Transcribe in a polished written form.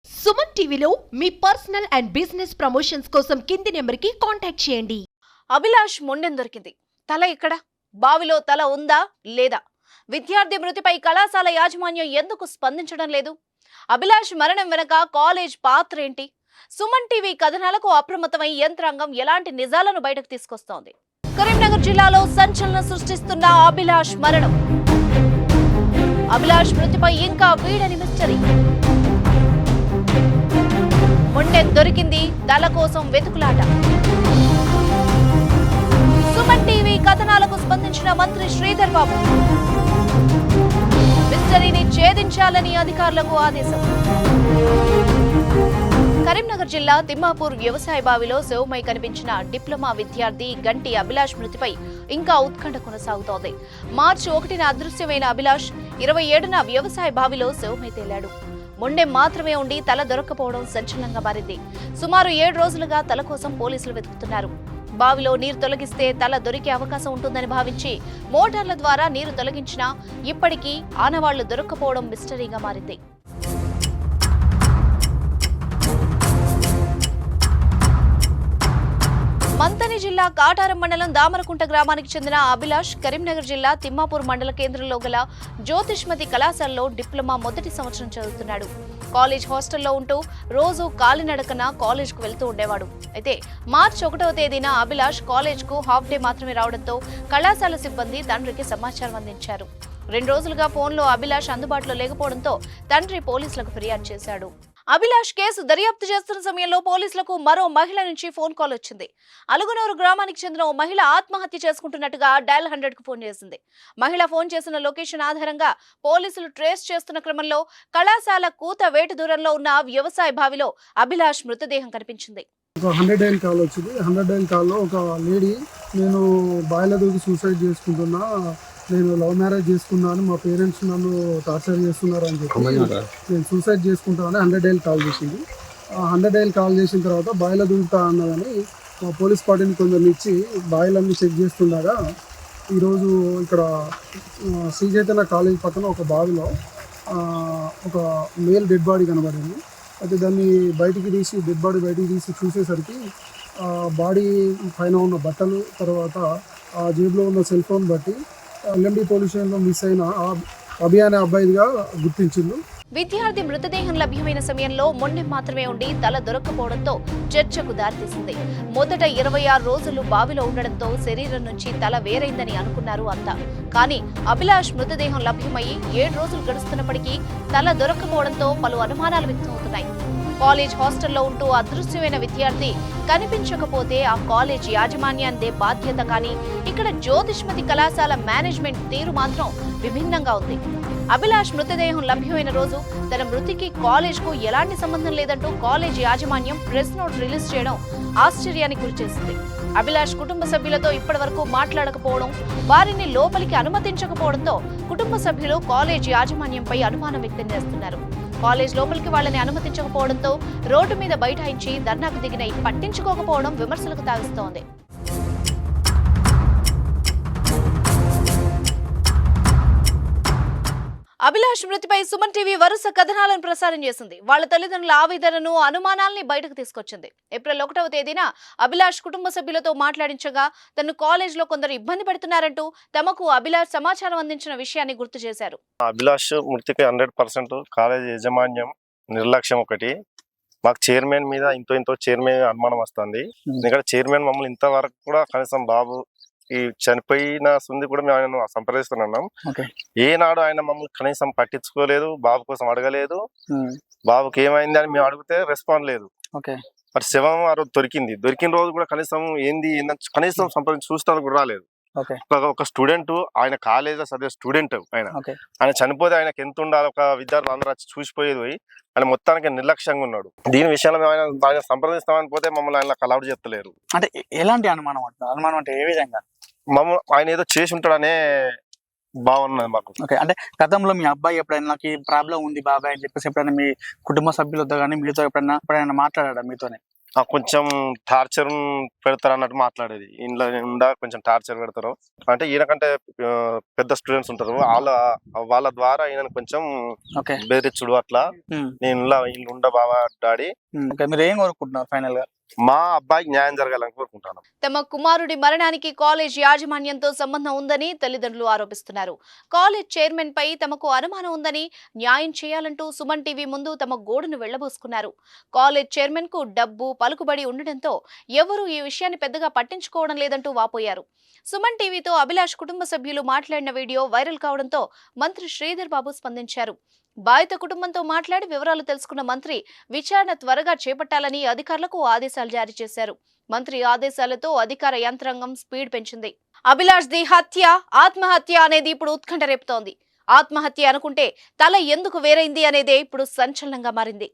సుమన్ టీవీలో మీ personal and business promotions కోసం కింది నెంబర్కి కాంటాక్ట్ చేయండి. అభిలాష్ మొండెం దొరికింది. తల ఎక్కడ? బావిలో తల ఉందా లేదా? విద్యార్థి మృతిపై కళాశాల యాజమాన్యం ఎందుకు స్పందించడం లేదు? అభిలాష్ మరణం వెనక కాలేజ్ పాత్ర ఏంటి? సుమన్ టీవీ కథనాలకు అప్రమత్తమై యంత్రాంగం ఎలాంటి నిజాలను బయటకు తీసుకొస్తోంది? కరీంనగర్ జిల్లాలో సంచలనం సృష్టిస్తున్న అభిలాష్ మరణం. అభిలాష్ మృతిపై ఇంకా వీడని మిస్టరీ. మొండెం దొరికింది, తల కోసం వెతుకులాట. సుమన్ టీవీ కథనాలకు స్పందించిన మంత్రి శ్రీధర్ బాబు. మిస్టరీని ఛేదించాలని అధికారులకు ఆదేశం. కరీంనగర్ జిల్లా తిమ్మాపూర్ వ్యవసాయ బావిలో శవమై కనిపించిన డిప్లొమా విద్యార్థి గంటి అభిలాష్ మృతిపై ఇంకా ఉత్కంఠ కొనసాగుతోంది. మార్చి 1న అదృశ్యమైన అభిలాష్ 27న వ్యవసాయ బావిలో శవమై తేలాడు. మొండెం మాత్రమే ఉండి తల దొరక్కపోవడం సంచలనంగా మారింది. సుమారు 7 రోజులుగా తల కోసం పోలీసులు వెతుకుతున్నారు. బావిలో నీరు తొలగిస్తే తల దొరికే అవకాశం ఉంటుందని భావించి మోటార్ల ద్వారా నీరు తొలగించినా ఇప్పటికీ ఆనవాళ్లు దొరక్కపోవడం మిస్టరీగా మారింది. మంథని జిల్లా కాటారం మండలం దామరకుంట గ్రామానికి చెందిన అభిలాష్ కరీంనగర్ జిల్లా తిమ్మాపూర్ మండల కేంద్రంలో గల జ్యోతిష్మతి కళాశాలలో డిప్లొమా మొదటి సంవత్సరం చదువుతున్నాడు. కాలేజ్ హాస్టల్లో ఉంటూ రోజు కాలినడకన కాలేజ్కు వెళ్తూ ఉండేవాడు. అయితే మార్చి 1వ తేదీన అభిలాష్ కాలేజ్కు హాఫ్ డే మాత్రమే రావడంతో కళాశాల సిబ్బంది తండ్రికి సమాచారం అందించారు. 2 రోజులుగా ఫోన్లో అభిలాష్ అందుబాటులో లేకపోవడంతో తండ్రి పోలీసులకు ఫిర్యాదు చేశాడు. అభిలాష్ కేసు దర్యాప్తు చేస్తున్న సమయంలో పోలీసులకు మరో మహిళ నుంచి ఫోన్ కాల్ వచ్చింది. అలుగునూరు గ్రామానికి చెందిన ఓ మహిళ ఆత్మహత్య చేసుకుంటున్నట్టుగా డయల్ 100కు ఫోన్ చేసింది. మహిళ ఫోన్ చేసిన లొకేషన్ ఆధారంగా పోలీసులు ట్రేస్ చేస్తున్న క్రమంలో కళాశాల కూత వేటు దూరంలో ఉన్న వ్యవసాయ బావిలో అభిలాష్ మృతదేహం కనిపించింది. ఒక 100 డైల్ కాల్ వచ్చింది. 100 డైల్ కాల్లో ఒక లేడీ, నేను బాయిలో దూకి సూసైడ్ చేసుకుంటున్నా, నేను లవ్ మ్యారేజ్ చేసుకున్నాను, మా పేరెంట్స్ నన్ను టార్చర్ చేస్తున్నారు అని చెప్పి నేను సూసైడ్ చేసుకుంటానని 100 డైల్ కాల్ చేసింది. 100 డైల్ కాల్ చేసిన తర్వాత బాయిలో దూకుతా అన్నదని మా పోలీస్ పార్టీని కొందరిని ఇచ్చి బాయిలన్నీ చెక్ చేస్తుండగా ఈరోజు ఇక్కడ శ్రీ చైతన్య కాలేజ్ పక్కన ఒక బావిలో ఒక మేల్ డెడ్ బాడీ కనబడింది. అయితే దాన్ని డెడ్ బాడీ బయటికి తీసి చూసేసరికి బాడీ పైన ఉన్న బట్టలు, తర్వాత ఆ జేబులో ఉన్న సెల్ ఫోన్ బట్టి ఎల్ఎండి పోలీస్ స్టేషన్లో మిస్ అయిన అభి అనే అబ్బాయిగా గుర్తించింది. విద్యార్థి మృతదేహం లభ్యమైన సమయంలో మొండెం మాత్రమే ఉండి తల దొరక్కపోవడంతో చర్చకు దారితీసింది. మొదట 26 రోజులు బావిలో ఉండడంతో శరీరం నుంచి తల వేరైందని అనుకున్నారు అంతా. కానీ అభిలాష్ మృతదేహం లభ్యమయ్యి 7 రోజులు గడుస్తున్నప్పటికీ తల దొరక్కపోవడంతో పలు అనుమానాలు వ్యక్తమవుతున్నాయి. కాలేజ్ హాస్టల్లో ఉంటూ అదృశ్యమైన విద్యార్థి కనిపించకపోతే ఆ కాలేజ్ యాజమాన్యాన్దే బాధ్యత. కానీ ఇక్కడ జ్యోతిష్మతి కళాశాల మేనేజ్మెంట్ తీరు మాత్రం విభిన్నంగా ఉంది. అభిలాష్ మృతదేహం లభ్యమైన రోజు తన మృతికి కాలేజ్కు ఎలాంటి సంబంధం లేదంటూ కాలేజ్ యాజమాన్యం ప్రెస్ నోట్ రిలీజ్ చేయడం ఆశ్చర్యానికి గురిచేసింది. అభిలాష్ కుటుంబ సభ్యులతో ఇప్పటివరకు మాట్లాడకపోవడం, వారిని లోపలికి అనుమతించకపోవడంతో కుటుంబ సభ్యులు కాలేజ్ యాజమాన్యంపై అనుమానం వ్యక్తం చేస్తున్నారు. కాలేజ్ లోపలికి వాళ్ళని అనుమతించకపోవడంతో రోడ్డు మీద బైఠాయించి ధర్నాకు దిగిన పట్టించుకోకపోవడం విమర్శలకు తావిస్తోంది. అభిలాష్ మృతిపై సుమన్ టీవీ వరుస కథనాలను ప్రసారం చేసింది. వాళ్ళ తల్లిదండ్రుల ఆవేదనను, అనుమానాల్ని బయటకు తీసుకొచ్చింది. ఏప్రిల్ 1వ తేదీన అభిలాష్ కుటుంబ సభ్యులతో మాట్లాడించగా తను కాలేజ్ లో కొందరు ఇబ్బంది పెడుతున్నారంటూ తమకు అభిలాష్ సమాచారం అందించిన విషయాన్ని గుర్తు చేశారు. అభిలాష్ మృతికి 100% కాలేజ్ యాజమాన్యం నిర్లక్ష్యం ఒకటి. మాకు చైర్మన్ మీద ఇంతో చైర్మన్ అనుమానం వస్తుంది. ఎందుకంటే చైర్మన్ మమ్మల్ని ఇంతవరకు కూడా కనీసం బాబు ఈ చనిపోయిన సుంది కూడా మేము ఆయన సంప్రదిస్తున్నాం. ఏనాడు ఆయన మమ్మల్ని కనీసం పట్టించుకోలేదు, బాబు కోసం అడగలేదు. బాబుకి ఏమైంది అని మేము అడిగితే రెస్పాండ్ లేదు. మరి శవం ఆ రోజు దొరికిన రోజు కూడా కనీసం కనీసం సంప్రదించి చూస్తాను కూడా రాలేదు. ఒక స్టూడెంట్, ఆయన కాలేజ్ చదివే స్టూడెంట్, ఆయన చనిపోతే ఆయనకి ఎంత ఉండాలి, ఒక విద్యార్థులు అందరూ వచ్చి చూసిపోయేది పోయి ఆయన మొత్తానికి నిర్లక్ష్యంగా ఉన్నాడు. దీని విషయంలో ఆయన సంప్రదిస్తామని పోతే మమ్మల్ని ఆయన అలౌడ్ చేస్తలేరు. అంటే ఎలాంటి అనుమానం అంటే ఏ విధంగా? ఆయన ఏదో చేసి ఉంటాడనే బాగున్నది మాకు. అంటే గతంలో మీ అబ్బాయి ఎప్పుడైనా నాకు ప్రాబ్లం ఉంది బాబాయ్ అని చెప్పేసి ఎప్పుడైనా మీ కుటుంబ సభ్యులతో కానీ మీతో ఎప్పుడైనా మాట్లాడా మీతోనే? కొంచెం టార్చర్ పెడతారు అన్నట్టు మాట్లాడేది. ఇంట్లో ఉండా కొంచెం టార్చర్ పెడతారు అంటే ఈయనకంటే ఆ, పెద్ద స్టూడెంట్స్ ఉంటారు, వాళ్ళ ద్వారా ఈయన కొంచెం ఓకే. బెదిరించుడు అట్లా. నేను ఇల్లు ఉండ బావా డాడీ, ఓకే, మీరు ఏం కోరుకుంటున్నారు ఫైనల్ గా? మా అబ్బాయికి న్యాయం జరగాలని కోరుకుంటాను. తమ కుమారుడి మరణానికి కాలేజ్ యాజమాన్యంతో సంబంధం ఉందని తల్లిదండ్రులు ఆరోపిస్తున్నారు. కాలేజ్ చైర్మన్ పై తమకు అనుమానం ఉందని, న్యాయం చేయాలంటూ సుమన్ టీవీ ముందు తమ గోడును వెళ్లబోసుకున్నారు. కాలేజ్ చైర్మన్ కు డబ్బు పలుకుబడి ఉండడంతో ఎవరూ ఈ విషయాన్ని పెద్దగా పట్టించుకోవడం లేదంటూ వాపోయారు. సుమన్ టీవీతో అభిలాష్ కుటుంబ సభ్యులు మాట్లాడిన వీడియో వైరల్ కావడంతో మంత్రి శ్రీధర్ బాబు స్పందించారు. బాధిత కుటుంబంతో మాట్లాడి వివరాలు తెలుసుకున్న మంత్రి విచారణ త్వరగా చేపట్టాలని అధికారులకు ఆదేశాలు జారీ చేశారు. మంత్రి ఆదేశాలతో అధికార యంత్రాంగం స్పీడ్ పెంచింది. అభిలాష్ ది హత్య ఆత్మహత్య అనేది ఇప్పుడు ఉత్కంఠ రేపుతోంది. ఆత్మహత్య అనుకుంటే తల ఎందుకు వేరైంది అనేదే ఇప్పుడు సంచలనంగా మారింది.